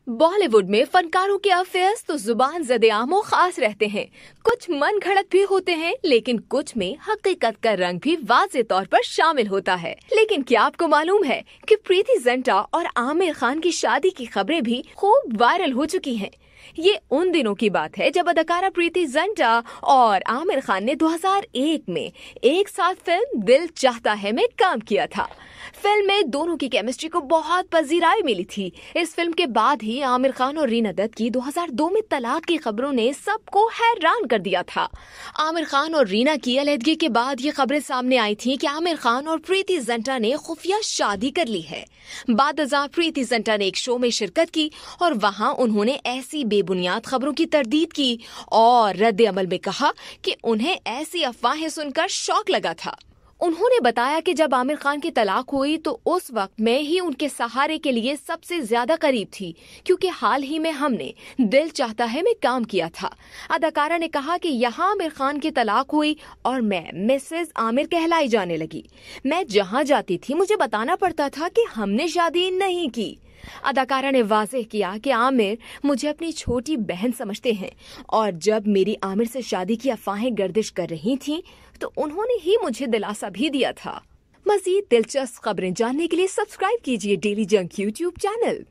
बॉलीवुड में फनकारों के अफेयर्स तो जुबान ज़द-ए-आमो खास रहते हैं। कुछ मन घड़त भी होते हैं, लेकिन कुछ में हकीकत का रंग भी वाज़े तौर पर शामिल होता है। लेकिन क्या आपको मालूम है कि प्रीति जिंटा और आमिर खान की शादी की खबरें भी खूब वायरल हो चुकी हैं। ये उन दिनों की बात है जब अदाकारा प्रीति जिंटा और आमिर खान ने 2001 में एक साथ फिल्म दिल चाहता है में काम किया था। फिल्म में दोनों की केमिस्ट्री को बहुत पजीराई मिली थी। इस फिल्म के बाद ही आमिर खान और रीना दत्त की 2002 में तलाक की खबरों ने सबको हैरान कर दिया था। आमिर खान और रीना की अलहदगी के बाद ये खबरें सामने आई थी कि आमिर खान और प्रीति जिंटा ने खुफिया शादी कर ली है। बादशाह प्रीति जिंटा ने एक शो में शिरकत की और वहां उन्होंने ऐसी बेबुनियाद खबरों की तरदीद की और रद्द अमल में कहा कि उन्हें ऐसी अफवाहें सुनकर शौक लगा था। उन्होंने बताया कि जब आमिर खान की तलाक हुई तो उस वक्त मैं ही उनके सहारे के लिए सबसे ज्यादा करीब थी, क्योंकि हाल ही में हमने दिल चाहता है में काम किया था। अदाकारा ने कहा कि यहाँ आमिर खान की तलाक हुई और मैं मिसेज आमिर कहलाई जाने लगी। मैं जहाँ जाती थी मुझे बताना पड़ता था कि हमने शादी नहीं की। अदाकारा ने वाज़ेह किया कि आमिर मुझे अपनी छोटी बहन समझते हैं और जब मेरी आमिर से शादी की अफवाहें गर्दिश कर रही थीं तो उन्होंने ही मुझे दिलासा भी दिया था। मज़ीद दिलचस्प खबरें जानने के लिए सब्सक्राइब कीजिए डेली जंक यूट्यूब चैनल।